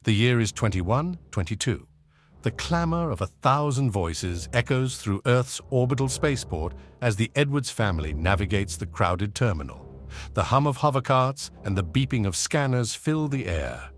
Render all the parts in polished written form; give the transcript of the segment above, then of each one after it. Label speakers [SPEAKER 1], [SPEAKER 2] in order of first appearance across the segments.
[SPEAKER 1] The year is 2122. The clamor of 1,000 voices echoes through Earth's orbital spaceport as the Edwards family navigates the crowded terminal. The hum of hovercarts and the beeping of scanners fill the air.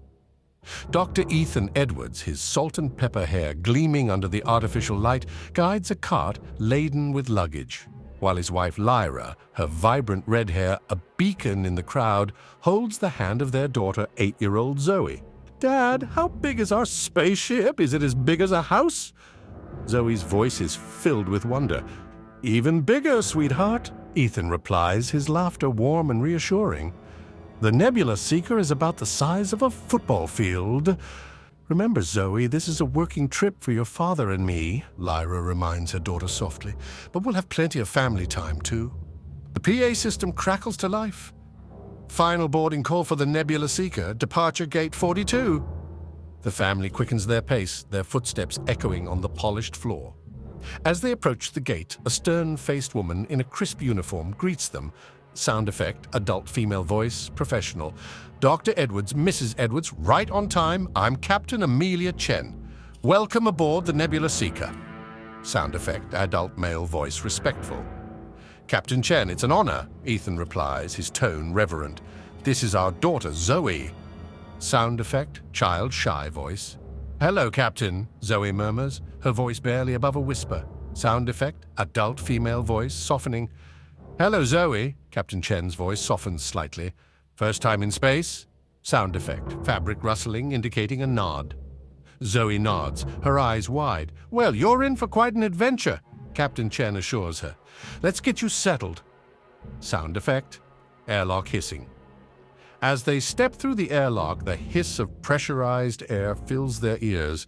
[SPEAKER 1] Dr. Ethan Edwards, his salt and pepper hair gleaming under the artificial light, guides a cart laden with luggage, while his wife Lyra, her vibrant red hair a beacon in the crowd, holds the hand of their daughter, 8-year-old Zoe. "Dad, how big is our spaceship? Is it as big as a house?" Zoe's voice is filled with wonder. "Even bigger, sweetheart," Ethan replies, his laughter warm and reassuring. "The Nebula Seeker is about the size of a football field." "Remember, Zoe, this is a working trip for your father and me," Lyra reminds her daughter softly. "But we'll have plenty of family time, too." The PA system crackles to life. "Final boarding call for the Nebula Seeker, departure gate 42. The family quickens their pace, their footsteps echoing on the polished floor. As they approach the gate, a stern-faced woman in a crisp uniform greets them. Sound effect, adult female voice, professional. "Dr. Edwards, Mrs. Edwards, right on time. I'm Captain Amelia Chen. Welcome aboard the Nebula Seeker." Sound effect, adult male voice, respectful. "Captain Chen, it's an honor," Ethan replies, his tone reverent. "This is our daughter, Zoe." Sound effect, child shy voice. "Hello, Captain," Zoe murmurs, her voice barely above a whisper. Sound effect, adult female voice, softening. "Hello, Zoe," Captain Chen's voice softens slightly. "First time in space?" Sound effect, fabric rustling, indicating a nod. Zoe nods, her eyes wide. "Well, you're in for quite an adventure," Captain Chen assures her. "Let's get you settled." Sound effect, airlock hissing. As they step through the airlock, the hiss of pressurized air fills their ears.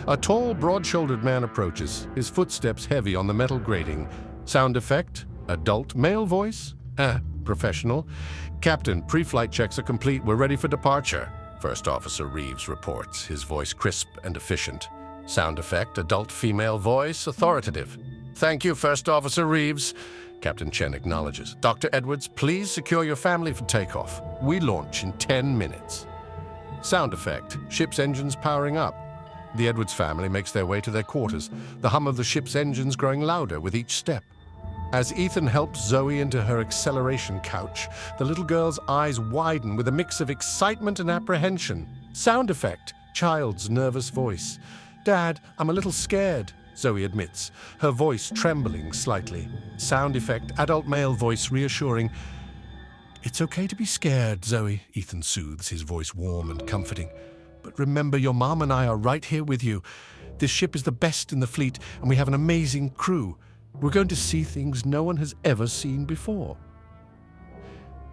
[SPEAKER 1] A tall, broad-shouldered man approaches, his footsteps heavy on the metal grating. Sound effect, adult male voice, professional. "Captain, pre-flight checks are complete. We're ready for departure," First Officer Reeves reports, his voice crisp and efficient. Sound effect, adult female voice, authoritative. "Thank you, First Officer Reeves," Captain Chen acknowledges. "Dr. Edwards, please secure your family for takeoff. We launch in 10 minutes. Sound effect, ship's engines powering up. The Edwards family makes their way to their quarters, the hum of the ship's engines growing louder with each step. As Ethan helps Zoe into her acceleration couch, the little girl's eyes widen with a mix of excitement and apprehension. Sound effect, child's nervous voice. "Dad, I'm a little scared," Zoe admits, her voice trembling slightly. Sound effect, adult male voice reassuring. "It's okay to be scared, Zoe," Ethan soothes, his voice warm and comforting. "But remember, your mom and I are right here with you. This ship is the best in the fleet, and we have an amazing crew. We're going to see things no one has ever seen before."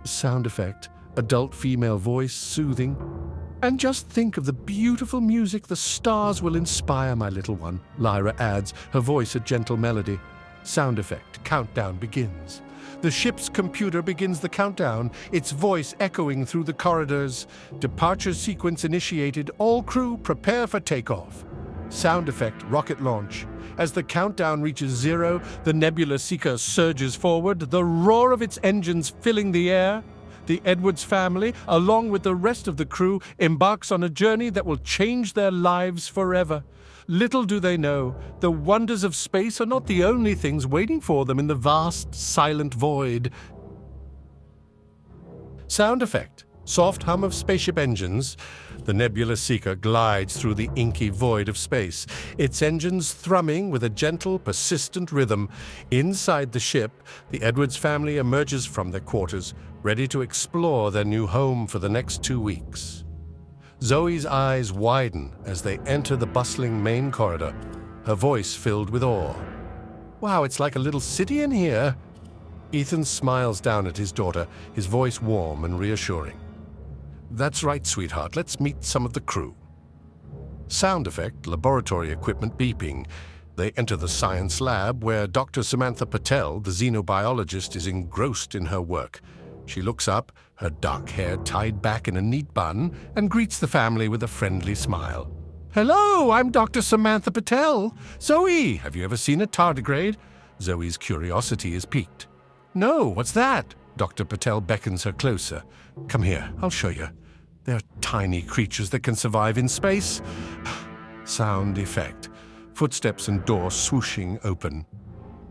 [SPEAKER 1] Sound effect, adult female voice, soothing. "And just think of the beautiful music the stars will inspire, my little one," Lyra adds, her voice a gentle melody. Sound effect, countdown begins. The ship's computer begins the countdown, its voice echoing through the corridors. "Departure sequence initiated. All crew prepare for takeoff." Sound effect, rocket launch. As the countdown reaches 0, the Nebula Seeker surges forward, the roar of its engines filling the air. The Edwards family, along with the rest of the crew, embarks on a journey that will change their lives forever. Little do they know, the wonders of space are not the only things waiting for them in the vast, silent void. Sound effect, soft hum of spaceship engines. The Nebula Seeker glides through the inky void of space, its engines thrumming with a gentle, persistent rhythm. Inside the ship, the Edwards family emerges from their quarters, ready to explore their new home for the next 2 weeks. Zoe's eyes widen as they enter the bustling main corridor, her voice filled with awe. "Wow, it's like a little city in here." Ethan smiles down at his daughter, his voice warm and reassuring. "That's right, sweetheart. Let's meet some of the crew." Sound effect, laboratory equipment beeping. They enter the science lab where Dr. Samantha Patel, the xenobiologist, is engrossed in her work. She looks up, her dark hair tied back in a neat bun, and greets the family with a friendly smile. "Hello, I'm Dr. Samantha Patel. Zoe, have you ever seen a tardigrade?" Zoe's curiosity is piqued. "No, what's that?" Dr. Patel beckons her closer. "Come here, I'll show you." They're tiny creatures that can survive in space. Sound effect. Footsteps and door swooshing open.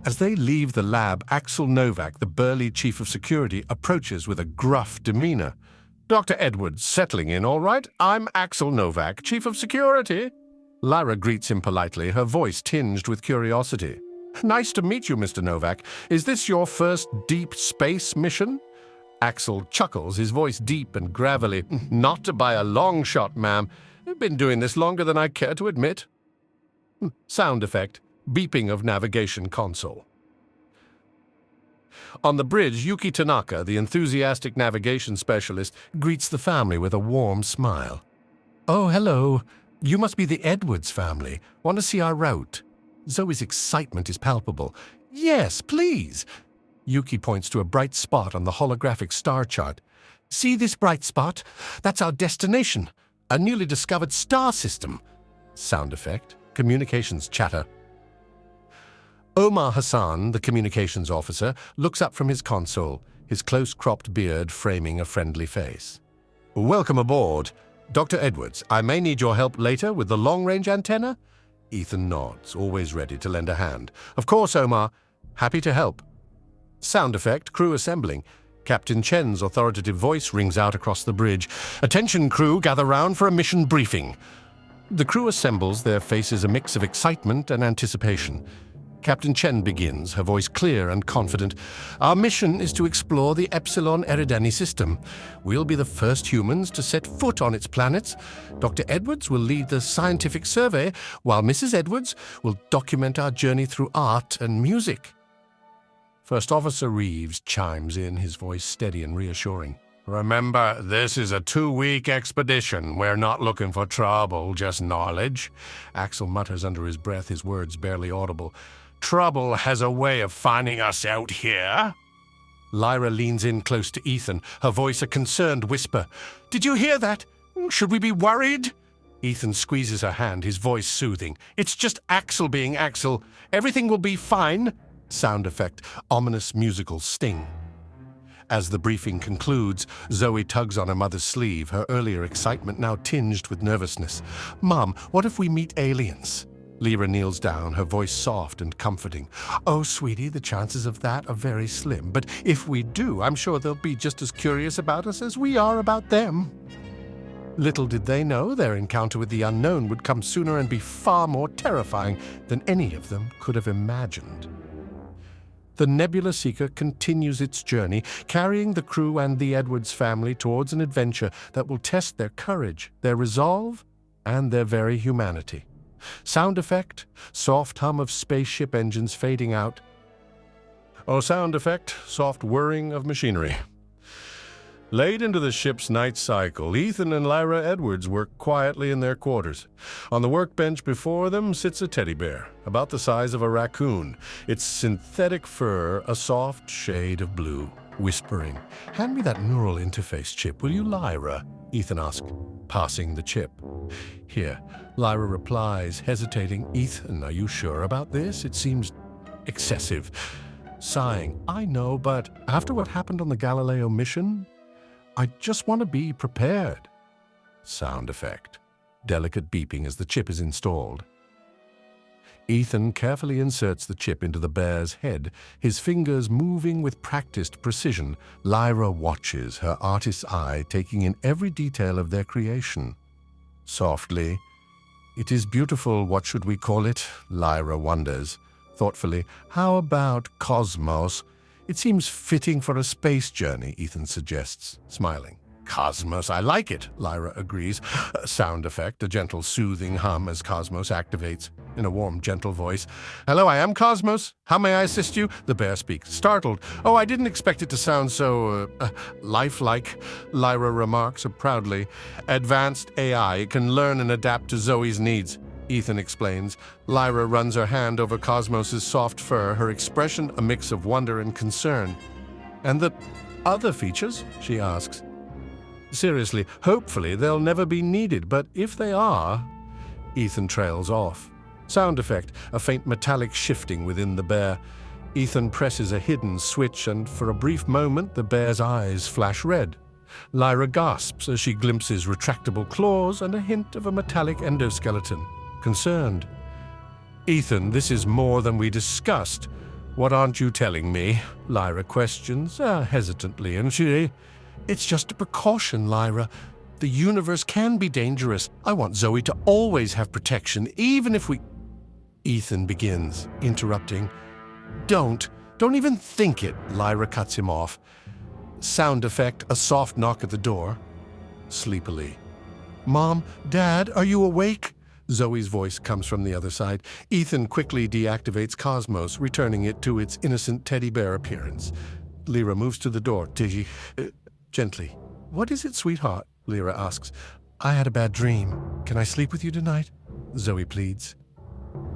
[SPEAKER 1] As they leave the lab, Axel Novak, the burly chief of security, approaches with a gruff demeanor. "Dr. Edwards, settling in all right? I'm Axel Novak, chief of security." Lyra greets him politely, her voice tinged with curiosity. "Nice to meet you, Mr. Novak. Is this your first deep space mission?" Axel chuckles, his voice deep and gravelly. "Not by a long shot, ma'am. I've been doing this longer than I care to admit." Sound effect. Beeping of navigation console. On the bridge, Yuki Tanaka, the enthusiastic navigation specialist, greets the family with a warm smile. "Oh, hello. You must be the Edwards family. Want to see our route?" Zoe's excitement is palpable. "Yes, please." Yuki points to a bright spot on the holographic star chart. "See this bright spot? That's our destination. A newly discovered star system." Sound effect. Communications chatter. Omar Hassan, the communications officer, looks up from his console, his close-cropped beard framing a friendly face. "Welcome aboard. Dr. Edwards, I may need your help later with the long-range antenna?" Ethan nods, always ready to lend a hand. "Of course, Omar. Happy to help." Sound effect, crew assembling. Captain Chen's authoritative voice rings out across the bridge. "Attention, crew, gather round for a mission briefing." The crew assembles, their faces a mix of excitement and anticipation. Captain Chen begins, her voice clear and confident. "Our mission is to explore the Epsilon Eridani system. We'll be the first humans to set foot on its planets. Dr. Edwards will lead the scientific survey, while Mrs. Edwards will document our journey through art and music." First Officer Reeves chimes in, his voice steady and reassuring. "Remember, this is a 2-week expedition. We're not looking for trouble, just knowledge." Axel mutters under his breath, his words barely audible. "Trouble has a way of finding us out here." Lyra leans in close to Ethan, her voice a concerned whisper. "Did you hear that? Should we be worried?" Ethan squeezes her hand, his voice soothing. "It's just Axel being Axel. Everything will be fine." Sound effect, ominous musical sting. As the briefing concludes, Zoe tugs on her mother's sleeve, her earlier excitement now tinged with nervousness. "Mom, what if we meet aliens?" Lyra kneels down, her voice soft and comforting. "Oh, sweetie, the chances of that are very slim, but if we do, I'm sure they'll be just as curious about us as we are about them." Little did they know their encounter with the unknown would come sooner and be far more terrifying than any of them could have imagined. The Nebula Seeker continues its journey, carrying the crew and the Edwards family towards an adventure that will test their courage, their resolve, and their very humanity. Sound effect, soft hum of spaceship engines fading out. Oh, sound effect, soft whirring of machinery. Late into the ship's night cycle, Ethan and Lyra Edwards work quietly in their quarters. On the workbench before them sits a teddy bear, about the size of a raccoon, its synthetic fur a soft shade of blue, whispering. "Hand me that neural interface chip, will you, Lyra?" Ethan asks, passing the chip. "Here," Lyra replies, hesitating. "Ethan, are you sure about this? It seems excessive." Sighing, "I know, but after what happened on the Galileo mission, I just want to be prepared." Sound effect. Delicate beeping as the chip is installed. Ethan carefully inserts the chip into the bear's head, his fingers moving with practiced precision. Lyra watches, her artist's eye taking in every detail of their creation. Softly, "It is beautiful, what should we call it?" Lyra wonders. Thoughtfully, "How about Cosmos? It seems fitting for a space journey," Ethan suggests, smiling. "Cosmos, I like it," Lyra agrees. Sound effect, a gentle soothing hum as Cosmos activates, in a warm, gentle voice. "Hello, I am Cosmos. How may I assist you?" The bear speaks, startled. "Oh, I didn't expect it to sound so, lifelike," Lyra remarks proudly. "Advanced AI can learn and adapt to Zoe's needs," Ethan explains. Lyra runs her hand over Cosmos's soft fur, her expression a mix of wonder and concern. "And the other features?" she asks. "Seriously, hopefully they'll never be needed, but if they are..." Ethan trails off. Sound effect, a faint metallic shifting within the bear. Ethan presses a hidden switch, and for a brief moment the bear's eyes flash red. Lyra gasps as she glimpses retractable claws and a hint of a metallic endoskeleton. Concerned. Ethan, this is more than we discussed. What aren't you telling me? Lyra questions, hesitantly, and It's just a precaution, Lyra. The universe can be dangerous. I want Zoe to always have protection, even if we... Ethan begins, interrupting. Don't even think it, Lyra cuts him off. Sound effect, a soft knock at the door. Sleepily. Mom, Dad, are you awake? Zoe's voice comes from the other side. Ethan quickly deactivates Cosmos, returning it to its innocent teddy bear appearance. Lyra moves to the door, gently. What is it, sweetheart? Lyra asks. I had a bad dream. Can I sleep with you tonight? Zoe pleads.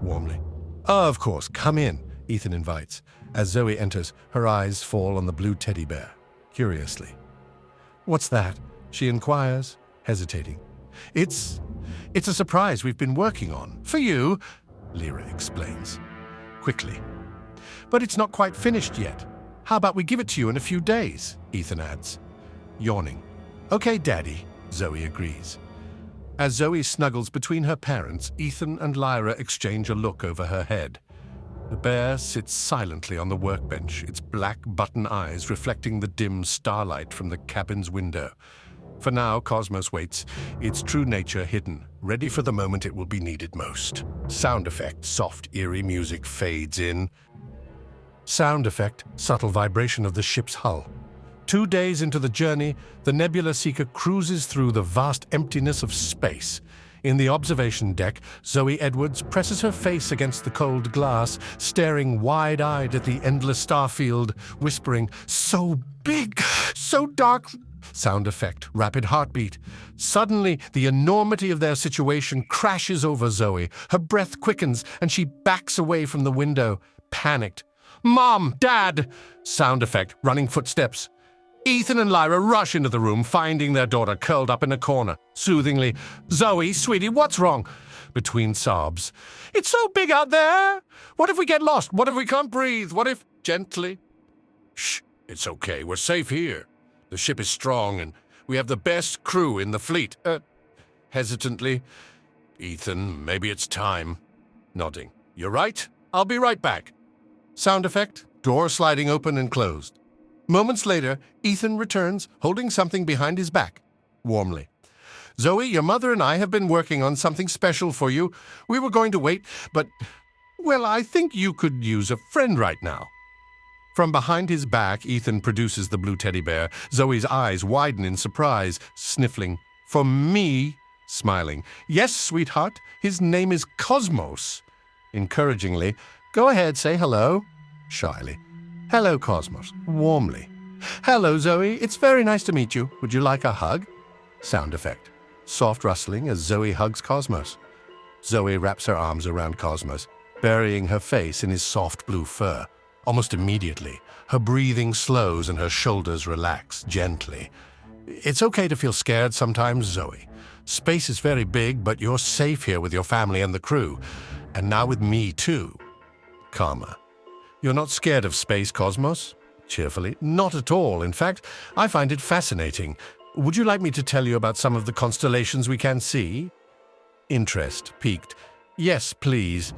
[SPEAKER 1] Warmly. Of course, come in, Ethan invites. As Zoe enters, her eyes fall on the blue teddy bear, curiously. What's that? She inquires, hesitating. It's a surprise we've been working on. For you, Lyra explains. Quickly. But it's not quite finished yet. How about we give it to you in a few days? Ethan adds, yawning. Okay, Daddy, Zoe agrees. As Zoe snuggles between her parents, Ethan and Lyra exchange a look over her head. The bear sits silently on the workbench, its black button eyes reflecting the dim starlight from the cabin's window. For now, Cosmos waits, its true nature hidden, ready for the moment it will be needed most. Sound effect, soft, eerie music fades in. Sound effect, subtle vibration of the ship's hull. 2 days into the journey, the Nebula Seeker cruises through the vast emptiness of space. In the observation deck, Zoe Edwards presses her face against the cold glass, staring wide-eyed at the endless starfield, whispering, "So big, so dark." Sound effect, rapid heartbeat. Suddenly, the enormity of their situation crashes over Zoe. Her breath quickens, and she backs away from the window, panicked. "Mom! Dad!" Sound effect, running footsteps. Ethan and Lyra rush into the room, finding their daughter curled up in a corner. Soothingly, "Zoe, sweetie, what's wrong?" Between sobs, "It's so big out there! What if we get lost? What if we can't breathe? What if..." Gently, "Shh, it's okay, we're safe here. The ship is strong and we have the best crew in the fleet." Hesitantly, "Ethan, maybe it's time." Nodding, "You're right, I'll be right back." Sound effect, door sliding open and closed. Moments later, Ethan returns, holding something behind his back, warmly. "Zoe, your mother and I have been working on something special for you. We were going to wait, but, well, I think you could use a friend right now." From behind his back, Ethan produces the blue teddy bear. Zoe's eyes widen in surprise, sniffling. "For me?" Smiling. "Yes, sweetheart. His name is Cosmos." Encouragingly, "Go ahead, say hello." Shyly. "Hello, Cosmos," warmly. "Hello, Zoe. It's very nice to meet you. Would you like a hug?" Sound effect. Soft rustling as Zoe hugs Cosmos. Zoe wraps her arms around Cosmos, burying her face in his soft blue fur. Almost immediately, her breathing slows and her shoulders relax gently. "It's okay to feel scared sometimes, Zoe. Space is very big, but you're safe here with your family and the crew. And now with me, too." Calmer. "You're not scared of space, Cosmos?" Cheerfully. "Not at all. In fact, I find it fascinating. Would you like me to tell you about some of the constellations we can see?" Interest piqued. "Yes, please."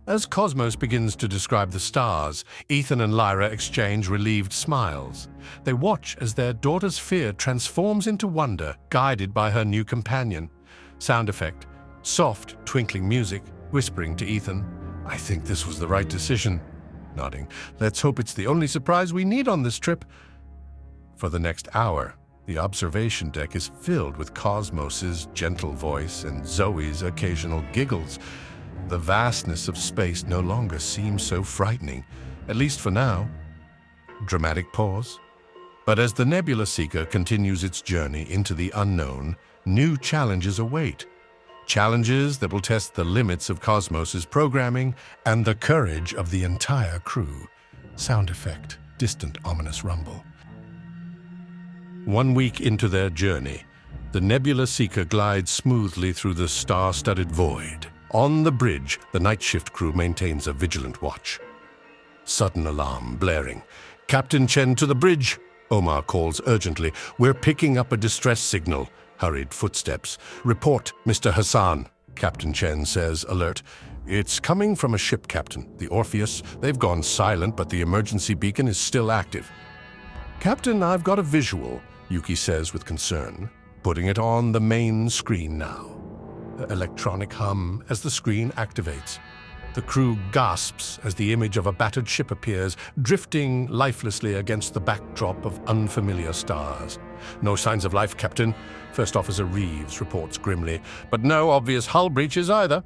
[SPEAKER 1] As Cosmos begins to describe the stars, Ethan and Lyra exchange relieved smiles. They watch as their daughter's fear transforms into wonder, guided by her new companion. Sound effect. Soft, twinkling music, whispering to Ethan, "I think this was the right decision." Nodding. "Let's hope it's the only surprise we need on this trip." For the next hour, the observation deck is filled with Cosmos's gentle voice and Zoe's occasional giggles. The vastness of space no longer seems so frightening, at least for now. Dramatic pause. But as the Nebula Seeker continues its journey into the unknown, new challenges await. Challenges that will test the limits of Cosmos's programming and the courage of the entire crew. Sound effect, distant ominous rumble. 1 week into their journey, the Nebula Seeker glides smoothly through the star-studded void. On the bridge, the night shift crew maintains a vigilant watch. Sudden alarm blaring. "Captain Chen to the bridge!" Omar calls urgently. We're picking up a distress signal. Hurried footsteps. Report, Mr. Hassan, Captain Chen says, alert. It's coming from a ship, Captain. The Orpheus. They've gone silent, but the emergency beacon is still active. Captain, I've got a visual, Yuki says with concern, putting it on the main screen now. Electronic hum as the screen activates. The crew gasps as the image of a battered ship appears, drifting lifelessly against the backdrop of unfamiliar stars. No signs of life, Captain, First Officer Reeves reports grimly, but no obvious hull breaches either.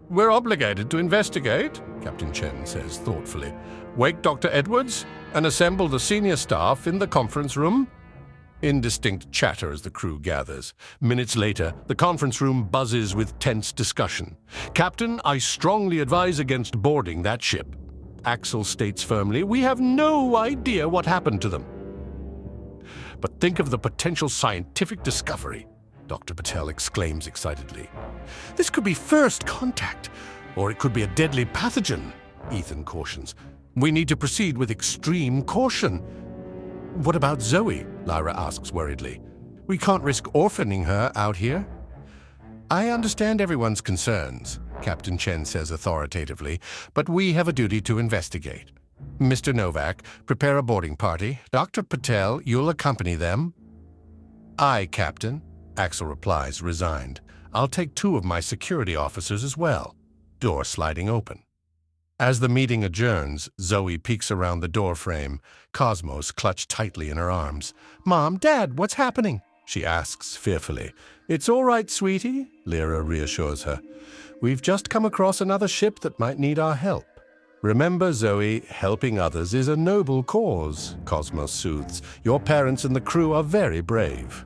[SPEAKER 1] We're obligated to investigate, Captain Chen says thoughtfully. Wake Dr. Edwards and assemble the senior staff in the conference room. Indistinct chatter as the crew gathers. Minutes later, the conference room buzzes with tense discussion. Captain, I strongly advise against boarding that ship. Axel states firmly, we have no idea what happened to them. But think of the potential scientific discovery, Dr. Patel exclaims excitedly. This could be first contact, or it could be a deadly pathogen, Ethan cautions. We need to proceed with extreme caution. What about Zoe? Lyra asks worriedly. We can't risk orphaning her out here. I understand everyone's concerns, Captain Chen says authoritatively, but we have a duty to investigate. Mr. Novak, prepare a boarding party. Dr. Patel, you'll accompany them. Aye, Captain, Axel replies, resigned. I'll take 2 of my security officers as well. Door sliding open. As the meeting adjourns, Zoe peeks around the doorframe, Cosmos clutched tightly in her arms. Mom, Dad, what's happening? She asks fearfully. It's all right, sweetie, Lyra reassures her. We've just come across another ship that might need our help. Remember, Zoe, helping others is a noble cause, Cosmos soothes. Your parents and the crew are very brave.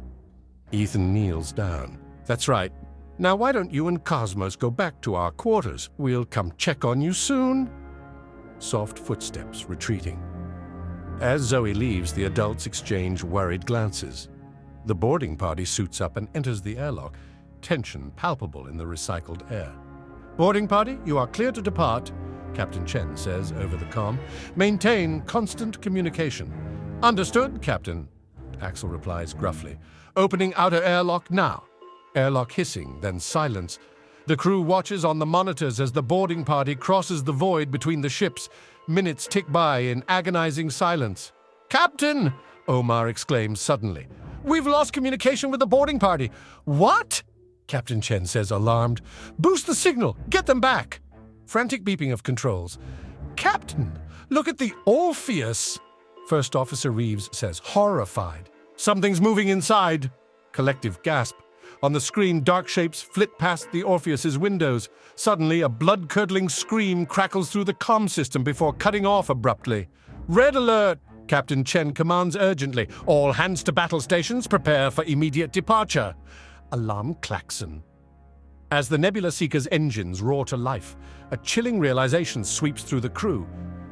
[SPEAKER 1] Ethan kneels down. That's right. Now why don't you and Cosmos go back to our quarters? We'll come check on you soon. Soft footsteps retreating. As Zoe leaves, the adults exchange worried glances. The boarding party suits up and enters the airlock, tension palpable in the recycled air. Boarding party, you are clear to depart, Captain Chen says over the comm. Maintain constant communication. Understood, Captain, Axel replies gruffly. Opening outer airlock now. Airlock hissing, then silence. The crew watches on the monitors as the boarding party crosses the void between the ships. Minutes tick by in agonizing silence. Captain! Omar exclaims suddenly. We've lost communication with the boarding party. What? Captain Chen says, alarmed. Boost the signal. Get them back. Frantic beeping of controls. Captain, look at the Orpheus. First Officer Reeves says, horrified. Something's moving inside. Collective gasp. On the screen, dark shapes flit past the Orpheus's windows. Suddenly, a blood-curdling scream crackles through the comm system before cutting off abruptly. Red alert! Captain Chen commands urgently. All hands to battle stations, prepare for immediate departure. Alarm klaxon. As the Nebula Seeker's engines roar to life, a chilling realization sweeps through the crew.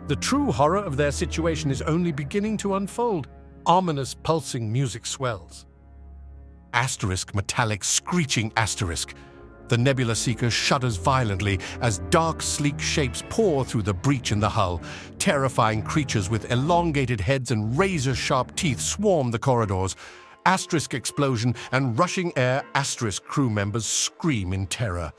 [SPEAKER 1] The true horror of their situation is only beginning to unfold. Ominous, pulsing music swells. Asterisk, metallic, screeching asterisk. The Nebula Seeker shudders violently as dark, sleek shapes pour through the breach in the hull. Terrifying creatures with elongated heads and razor-sharp teeth swarm the corridors. Asterisk explosion and rushing air. Asterisk crew members scream in terror.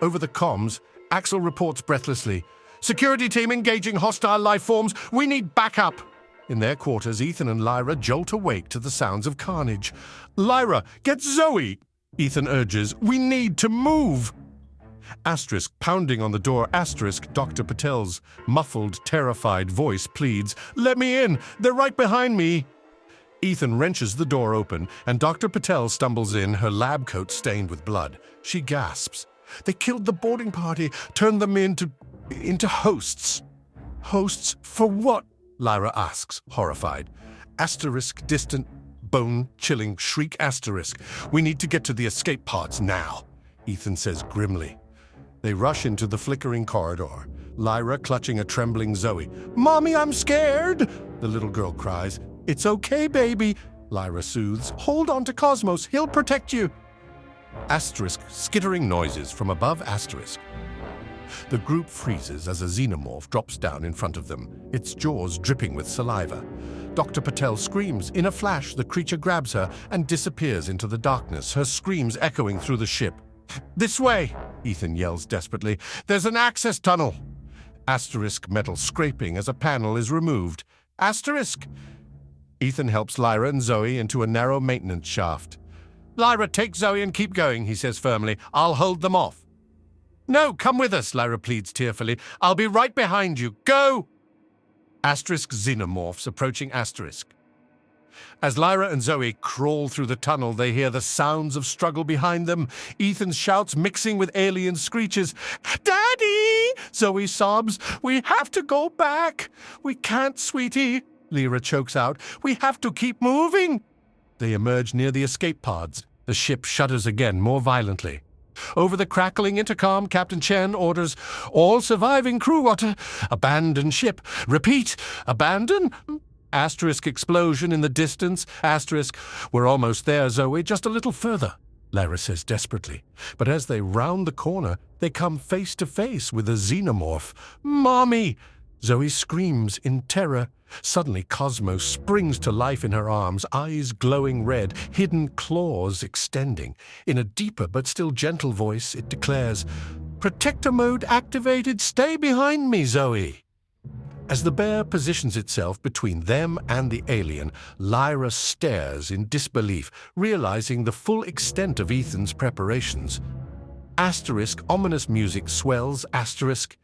[SPEAKER 1] Over the comms, Axel reports breathlessly. Security team engaging hostile life forms. We need backup. In their quarters, Ethan and Lyra jolt awake to the sounds of carnage. Lyra, get Zoe! Ethan urges. We need to move! Asterisk pounding on the door. Asterisk, Dr. Patel's muffled, terrified voice pleads. Let me in! They're right behind me! Ethan wrenches the door open, and Dr. Patel stumbles in, her lab coat stained with blood. She gasps. They killed the boarding party, turned them into hosts. Hosts for what? Lyra asks, horrified. Asterisk, distant, bone-chilling shriek asterisk. We need to get to the escape pods now, Ethan says grimly. They rush into the flickering corridor, Lyra clutching a trembling Zoe. Mommy, I'm scared, the little girl cries. It's okay, baby, Lyra soothes. Hold on to Cosmos, he'll protect you. Asterisk, skittering noises from above asterisk. The group freezes as a xenomorph drops down in front of them, its jaws dripping with saliva. Dr. Patel screams. In a flash, the creature grabs her and disappears into the darkness, her screams echoing through the ship. "This way!" Ethan yells desperately. "There's an access tunnel!" Asterisk metal scraping as a panel is removed. Asterisk! Ethan helps Lyra and Zoe into a narrow maintenance shaft. "Lyra, take Zoe and keep going," he says firmly. "I'll hold them off." "No, come with us," Lyra pleads tearfully. "I'll be right behind you. Go!" Asterisk xenomorphs approaching Asterisk. As Lyra and Zoe crawl through the tunnel, they hear the sounds of struggle behind them. Ethan's shouts mixing with alien screeches. "Daddy!" Zoe sobs. "We have to go back." "We can't, sweetie," Lyra chokes out. "We have to keep moving." They emerge near the escape pods. The ship shudders again, more violently. Over the crackling intercom, Captain Chen orders, "All surviving crew are to abandon ship. Repeat, abandon." Asterisk explosion in the distance. Asterisk, "We're almost there, Zoe, just a little further," Lyra says desperately. But as they round the corner, they come face to face with a xenomorph. "Mommy!" Zoe screams in terror. Suddenly, Cosmos springs to life in her arms, eyes glowing red, hidden claws extending. In a deeper but still gentle voice, it declares, "Protector mode activated. Stay behind me, Zoe." As the bear positions itself between them and the alien, Lyra stares in disbelief, realizing the full extent of Ethan's preparations. Asterisk, ominous music swells. Asterisk.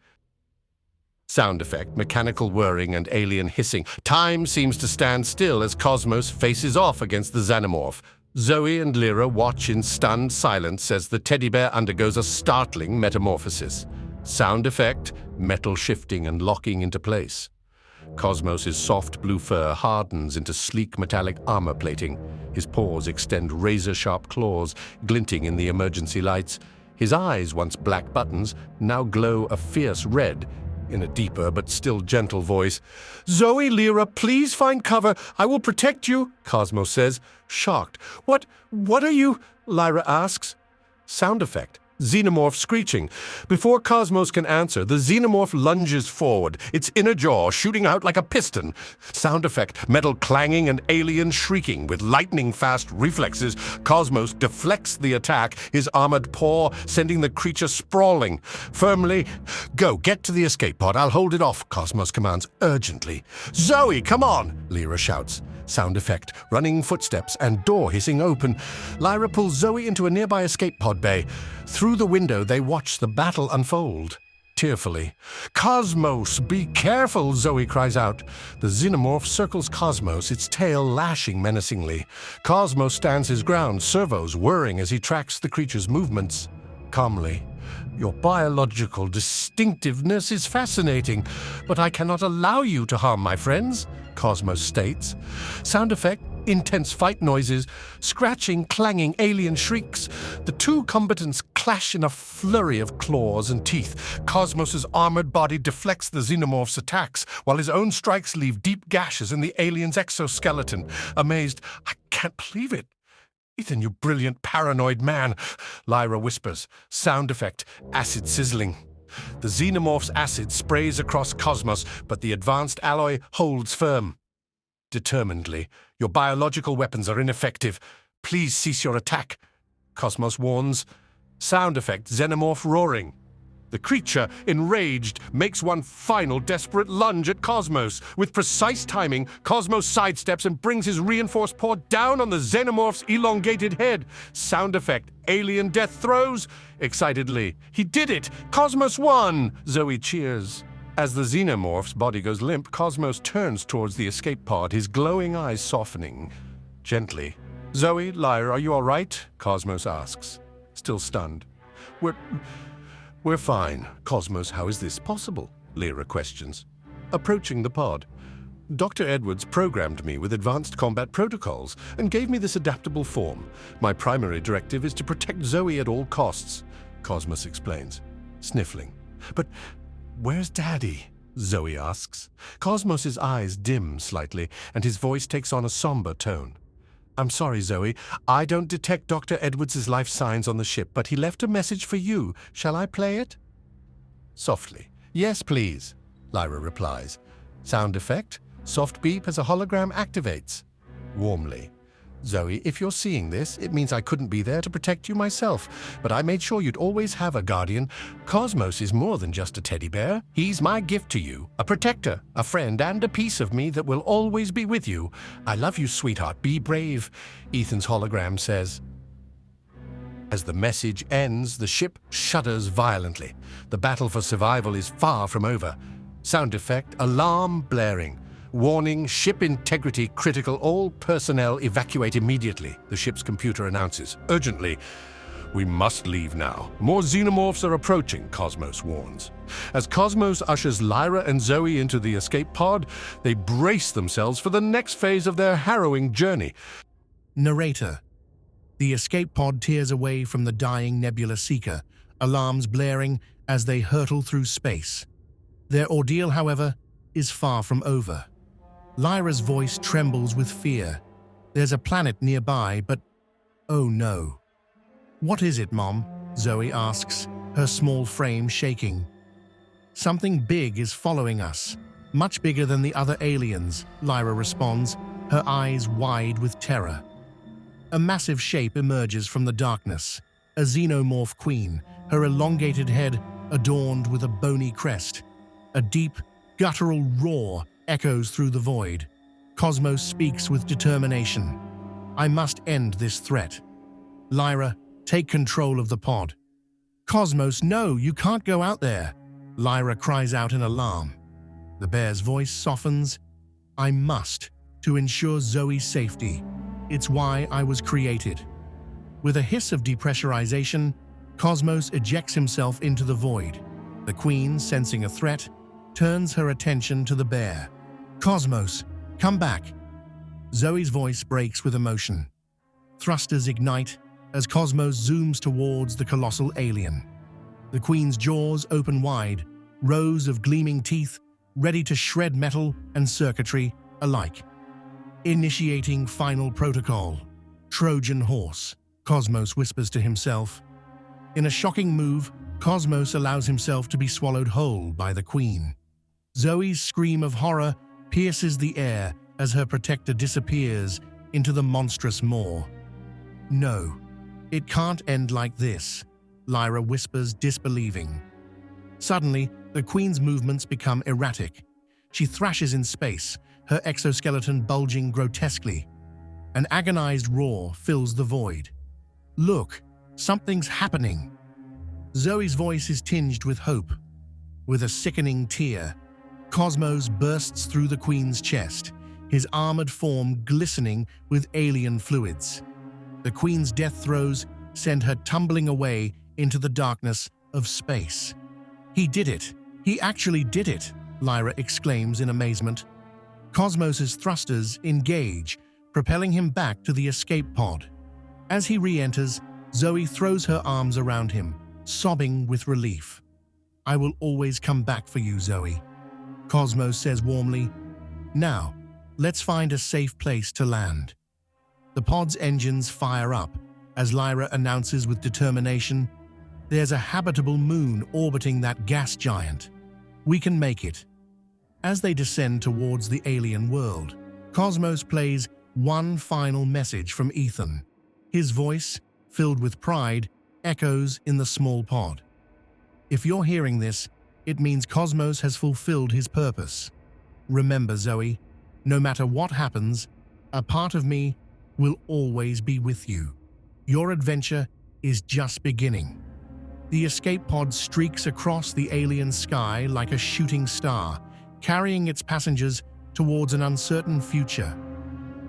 [SPEAKER 1] Sound effect, mechanical whirring and alien hissing. Time seems to stand still as Cosmos faces off against the xenomorph. Zoe and Lyra watch in stunned silence as the teddy bear undergoes a startling metamorphosis. Sound effect, metal shifting and locking into place. Cosmos' soft blue fur hardens into sleek metallic armor plating. His paws extend razor-sharp claws, glinting in the emergency lights. His eyes, once black buttons, now glow a fierce red. In a deeper but still gentle voice, "Zoe, Lyra, please find cover. I will protect you," Cosmos says, shocked. What are you?" Lyra asks. Sound effect, xenomorph screeching. Before Cosmos can answer, the xenomorph lunges forward, its inner jaw shooting out like a piston. Sound effect, metal clanging and alien shrieking. With lightning-fast reflexes, Cosmos deflects the attack, his armored paw sending the creature sprawling. Firmly, "Go, get to the escape pod. I'll hold it off," Cosmos commands urgently. "Zoe, come on!" Lyra shouts. Sound effect, running footsteps and door hissing open. Lyra pulls Zoe into a nearby escape pod bay. Through the window, they watch the battle unfold. Tearfully, "Cosmos, be careful," Zoe cries out. The xenomorph circles Cosmos, its tail lashing menacingly. Cosmos stands his ground, servos whirring as he tracks the creature's movements. Calmly, "Your biological distinctiveness is fascinating, but I cannot allow you to harm my friends," Cosmos states. Sound effect, intense fight noises, scratching, clanging alien shrieks. The two combatants clash in a flurry of claws and teeth. Cosmos' armored body deflects the xenomorph's attacks, while his own strikes leave deep gashes in the alien's exoskeleton. Amazed, "I can't believe it. Ethan, you brilliant paranoid man," Lyra whispers. Sound effect, acid sizzling. The xenomorph's acid sprays across Cosmos, but the advanced alloy holds firm. Determinedly, "Your biological weapons are ineffective. Please cease your attack," Cosmos warns. Sound effect, xenomorph roaring. The creature, enraged, makes one final desperate lunge at Cosmos. With precise timing, Cosmos sidesteps and brings his reinforced paw down on the xenomorph's elongated head. Sound effect, alien death throes. Excitedly, "He did it! Cosmos won!" Zoe cheers. As the xenomorph's body goes limp, Cosmos turns towards the escape pod, his glowing eyes softening. Gently, "Zoe, Lyra, are you all right?" Cosmos asks, still stunned. We're fine." "Cosmos, how is this possible?" Lyra questions. Approaching the pod, "Dr. Edwards programmed me with advanced combat protocols and gave me this adaptable form. My primary directive is to protect Zoe at all costs," Cosmos explains, sniffling. "But where's Daddy?" Zoe asks. Cosmos' eyes dim slightly, and his voice takes on a somber tone. "I'm sorry, Zoe. I don't detect Dr. Edwards' life signs on the ship, but he left a message for you. Shall I play it?" Softly, "Yes, please," Lyra replies. Sound effect, Soft beep as a hologram activates. Warmly. Zoe, if you're seeing this, it means I couldn't be there to protect you myself, but I made sure you'd always have a guardian. Cosmos is more than just a teddy bear. He's my gift to you, a protector, a friend, and a piece of me that will always be with you. I love you, sweetheart. Be brave, Ethan's hologram says. As the message ends, the ship shudders violently. The battle for survival is far from over. Sound effect, alarm blaring. Warning, ship integrity critical. All personnel evacuate immediately, the ship's computer announces. Urgently. We must leave now. More xenomorphs are approaching, Cosmos warns. As Cosmos ushers Lyra and Zoe into the escape pod, they brace themselves for the next phase of their harrowing journey.
[SPEAKER 2] Narrator. The escape pod tears away from the dying Nebula Seeker, alarms blaring as they hurtle through space. Their ordeal, however, is far from over. Lyra's voice trembles with fear. There's a planet nearby, but oh no. What is it, Mom? Zoe asks, her small frame shaking. Something big is following us. Much bigger than the other aliens, Lyra responds, her eyes wide with terror. A massive shape emerges from the darkness. A xenomorph queen, her elongated head adorned with a bony crest. A deep, guttural roar echoes through the void. Cosmos speaks with determination. I must end this threat. Lyra, take control of the pod. Cosmos, no, you can't go out there. Lyra cries out in alarm. The bear's voice softens. I must, to ensure Zoe's safety. It's why I was created. With a hiss of depressurization, Cosmos ejects himself into the void. The queen, sensing a threat, turns her attention to the bear. Cosmos, come back. Zoe's voice breaks with emotion. Thrusters ignite as Cosmos zooms towards the colossal alien. The queen's jaws open wide, rows of gleaming teeth ready to shred metal and circuitry alike. Initiating final protocol. Trojan horse, Cosmos whispers to himself. In a shocking move, Cosmos allows himself to be swallowed whole by the queen. Zoe's scream of horror pierces the air as her protector disappears into the monstrous maw. No, it can't end like this, Lyra whispers, disbelieving. Suddenly, the queen's movements become erratic. She thrashes in space, her exoskeleton bulging grotesquely. An agonized roar fills the void. Look, something's happening. Zoe's voice is tinged with hope. With a sickening tear, Cosmos bursts through the queen's chest, his armored form glistening with alien fluids. The queen's death throes send her tumbling away into the darkness of space. He did it! He actually did it! Lyra exclaims in amazement. Cosmos's thrusters engage, propelling him back to the escape pod. As he re-enters, Zoe throws her arms around him, sobbing with relief. I will always come back for you, Zoe. Cosmos says warmly, now, let's find a safe place to land. The pod's engines fire up as Lyra announces with determination, there's a habitable moon orbiting that gas giant. We can make it. As they descend towards the alien world, Cosmos plays one final message from Ethan. His voice, filled with pride, echoes in the small pod. If you're hearing this, it means Cosmos has fulfilled his purpose. Remember, Zoe, no matter what happens, a part of me will always be with you. Your adventure is just beginning. The escape pod streaks across the alien sky like a shooting star, carrying its passengers towards an uncertain future.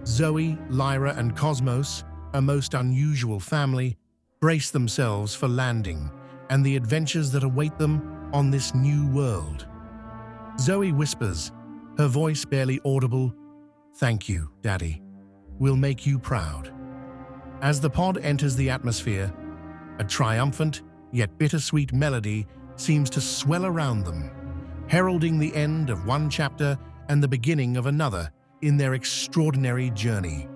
[SPEAKER 2] Zoe, Lyra, and Cosmos, a most unusual family, brace themselves for landing and the adventures that await them on this new world. Zoe whispers, her voice barely audible, "Thank you, Daddy. We'll make you proud." As the pod enters the atmosphere, a triumphant yet bittersweet melody seems to swell around them, heralding the end of one chapter and the beginning of another in their extraordinary journey.